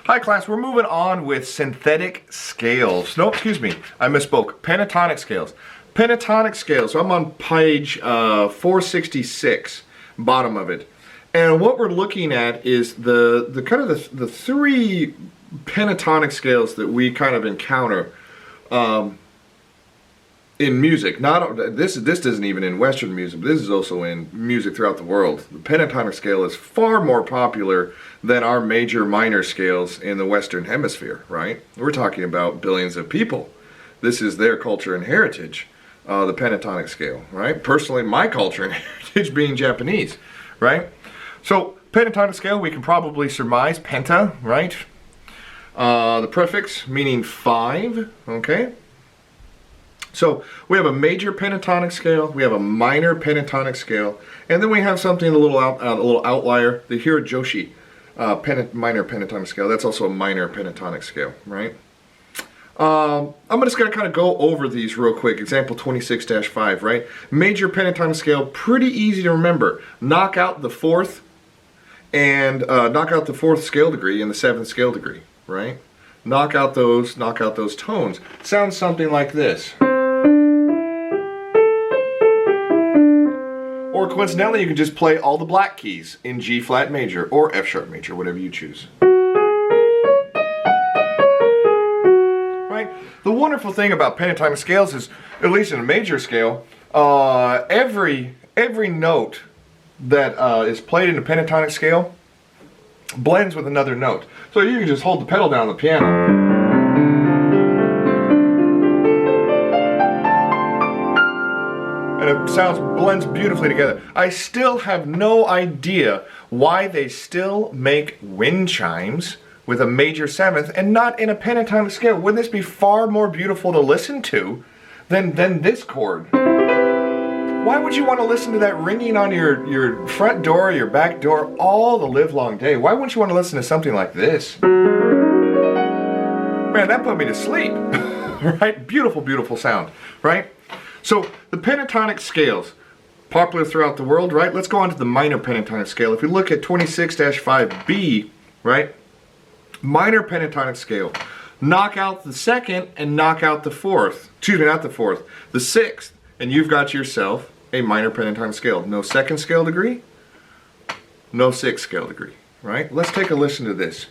Hi class, we're moving on with synthetic scales. No, excuse me, I misspoke. Pentatonic scales. Pentatonic scales. So I'm on page 466, bottom of it. And what we're looking at is the kind of the three pentatonic scales that we kind of encounter in music. This isn't even in Western music, but this is also in music throughout the world. The pentatonic scale is far more popular than our major minor scales in the Western Hemisphere, right? We're talking about billions of people. This is their culture and heritage, the pentatonic scale, right? Personally, my culture and heritage being Japanese, right? So, pentatonic scale, we can probably surmise penta, right? The prefix meaning 5, okay? So we have a major pentatonic scale, we have a minor pentatonic scale, and then we have something a little outlier, the Hirajoshi minor pentatonic scale. That's also a minor pentatonic scale, right? I'm just going to kind of go over these real quick. Example 26-5, right? Major pentatonic scale, pretty easy to remember. Knock out the fourth and knock out the fourth scale degree and the seventh scale degree, right? Knock out those tones. Sounds something like this. Or coincidentally, you can just play all the black keys in G flat major or F sharp major, whatever you choose. Right? The wonderful thing about pentatonic scales is, at least in a major scale, every note that is played in a pentatonic scale blends with another note. So you can just hold the pedal down on the piano. And it blends beautifully together. I still have no idea why they still make wind chimes with a major seventh and not in a pentatonic scale. Wouldn't this be far more beautiful to listen to than this chord? Why would you want to listen to that ringing on your front door, your back door, all the live long day? Why wouldn't you want to listen to something like this? Man, that put me to sleep. Right? Beautiful, beautiful sound, right? So the pentatonic scales, popular throughout the world, right? Let's go on to the minor pentatonic scale. If we look at 26-5B, right? Minor pentatonic scale. Knock out the second and knock out the fourth. Excuse me, not the fourth. The sixth. And you've got yourself a minor pentatonic scale. No second scale degree, no sixth scale degree, right? Let's take a listen to this.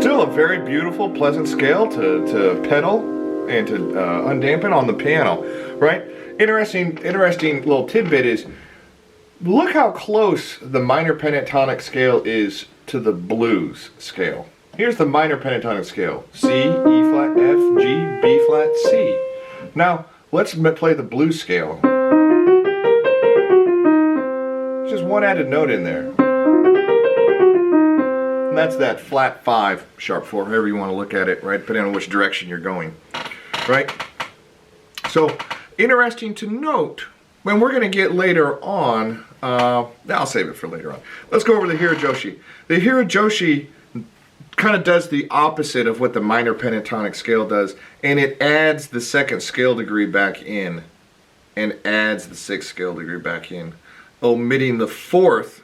Still a very beautiful, pleasant scale to pedal and to undampen on the piano, right? Interesting little tidbit is, look how close the minor pentatonic scale is to the blues scale. Here's the minor pentatonic scale. C, E flat, F, G, B flat, C. Now, let's play the blues scale. There's just one added note in there. And that's that flat 5, sharp 4, however you want to look at it, right? Depending on which direction you're going, right? So, interesting to note, when we're going to get later on, I'll save it for later on. Let's go over the Hirajoshi. The Hirajoshi kind of does the opposite of what the minor pentatonic scale does, and it adds the second scale degree back in and adds the sixth scale degree back in, omitting the fourth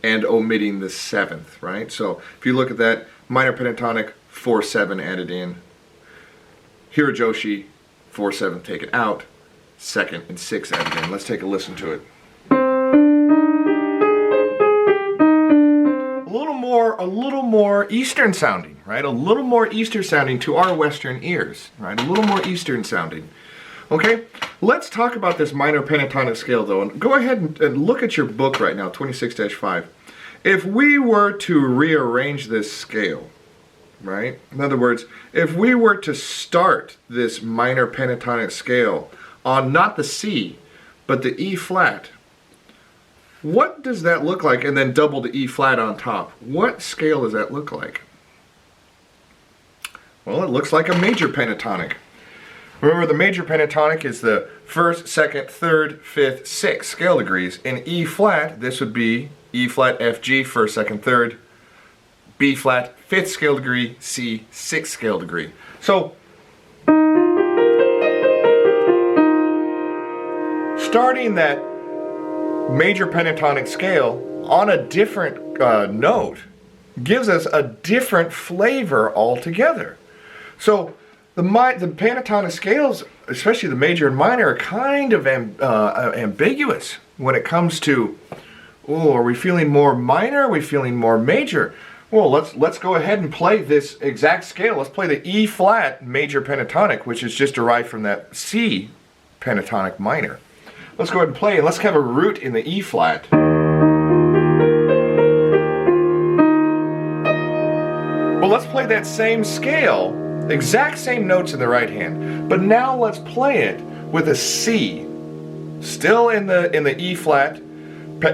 and omitting the seventh, right? So if you look at that, minor pentatonic 4-7 added in, Hirajoshi 4-7 taken out, second and sixth added in. Let's take a listen to it. A little more Eastern sounding, right? A little more Eastern sounding to our Western ears, right? A little more Eastern sounding. Okay, let's talk about this minor pentatonic scale though, and go ahead and look at your book right now, 26-5. If we were to rearrange this scale, right? In other words, if we were to start this minor pentatonic scale on not the C, but the E flat, what does that look like? And then double the E flat on top. What scale does that look like? Well, it looks like a major pentatonic. Remember, the major pentatonic is the first, second, third, fifth, sixth scale degrees. In E flat, this would be E flat, F, G, first, second, third, B flat, fifth scale degree, C, sixth scale degree. So, starting that major pentatonic scale on a different note gives us a different flavor altogether. So the pentatonic scales, especially the major and minor, are kind of ambiguous when it comes to, oh, are we feeling more minor? Are we feeling more major? Well, let's go ahead and play this exact scale. Let's play the E flat major pentatonic, which is just derived from that C pentatonic minor. Let's go ahead and play, and let's have a root in the E flat. Well, let's play that same scale, exact same notes in the right hand, but now let's play it with a C, still in the E flat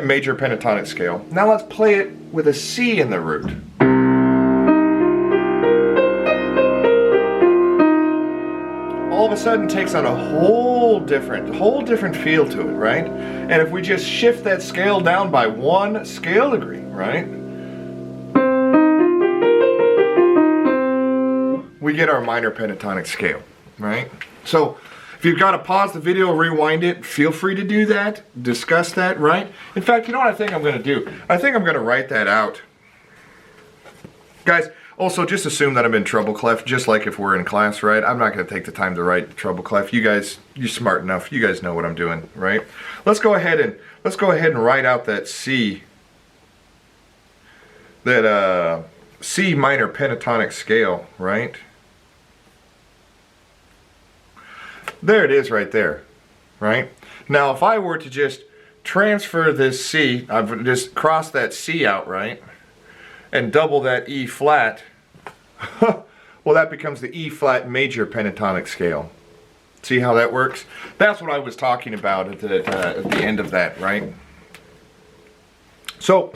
major pentatonic scale. Now let's play it with a C in the root. All of a sudden takes on a whole different feel to it, right? And if we just shift that scale down by one scale degree, right, we get our minor pentatonic scale, right? So if you've got to pause the video, rewind it, feel free to do that, discuss that, right? In fact, you know what I think I'm going to do? I think I'm going to write that out. Guys, also just assume that I'm in treble clef, just like if we're in class, right? I'm not going to take the time to write treble clef. You guys, you're smart enough. You guys know what I'm doing, right? Let's go ahead and write out that C minor pentatonic scale, right? There it is right there, right? Now if I were to just transfer this C, I've just crossed that C out, right? And double that E flat, well, that becomes the E flat major pentatonic scale. See how that works? That's what I was talking about at the end of that, right? So,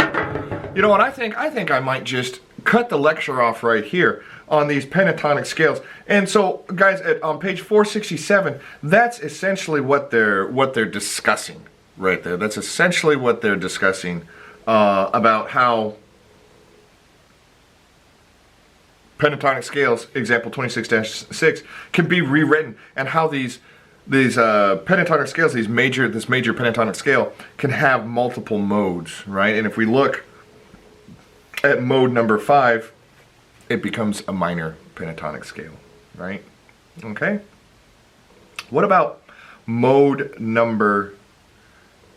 you know what, I think I might just cut the lecture off right here on these pentatonic scales. And so, guys, on page 467, that's essentially what they're discussing right there. That's essentially what they're discussing about how pentatonic scales, example 26-6, can be rewritten, and how these pentatonic scales, this major pentatonic scale, can have multiple modes, right? And if we look at mode number 5, it becomes a minor pentatonic scale, right? Okay. What about mode number?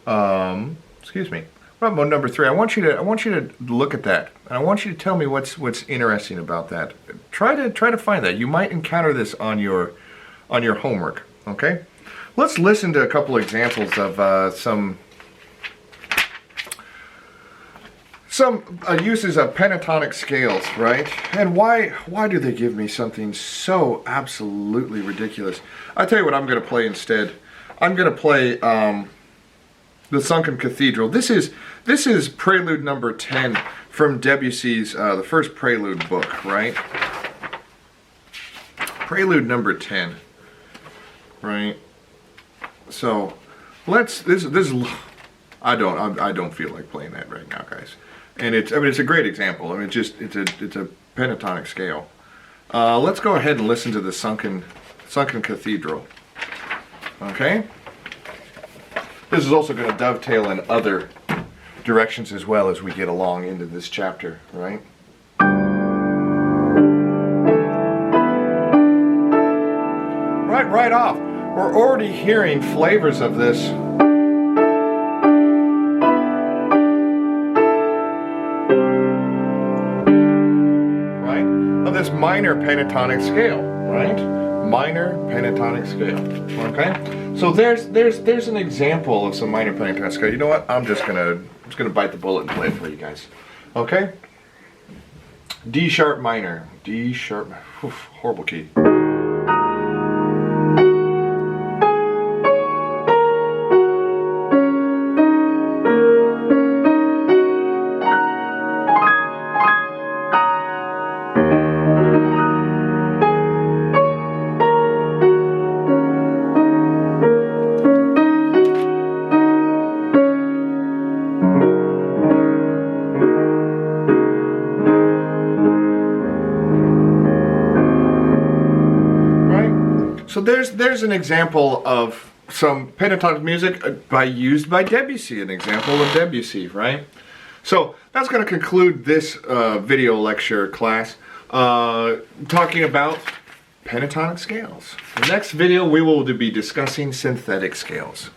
Excuse me. What about mode number 3? I want you to look at that, and I want you to tell me what's interesting about that. Try to find that. You might encounter this on your homework. Okay. Let's listen to a couple examples of some uses of pentatonic scales, right? And why do they give me something so absolutely ridiculous? I'll tell you what I'm going to play instead. I'm going to play the Sunken Cathedral. This is Prelude number 10 from Debussy's the first Prelude book, right? Prelude number 10, right? So I don't feel like playing that right now, guys. And it's a great example. I mean, it's a pentatonic scale. Let's go ahead and listen to the Sunken Cathedral. Okay. This is also going to dovetail in other directions as well as we get along into this chapter, right? Right off, we're already hearing flavors of this. This minor pentatonic scale, right? Minor pentatonic scale. Okay? So there's an example of some minor pentatonic scale. You know what? I'm just gonna bite the bullet and play it for you guys. Okay? D sharp minor. D sharp. Oof, horrible key. So there's an example of some pentatonic music used by Debussy, an example of Debussy, right? So that's going to conclude this video lecture class talking about pentatonic scales. The next video we will be discussing synthetic scales.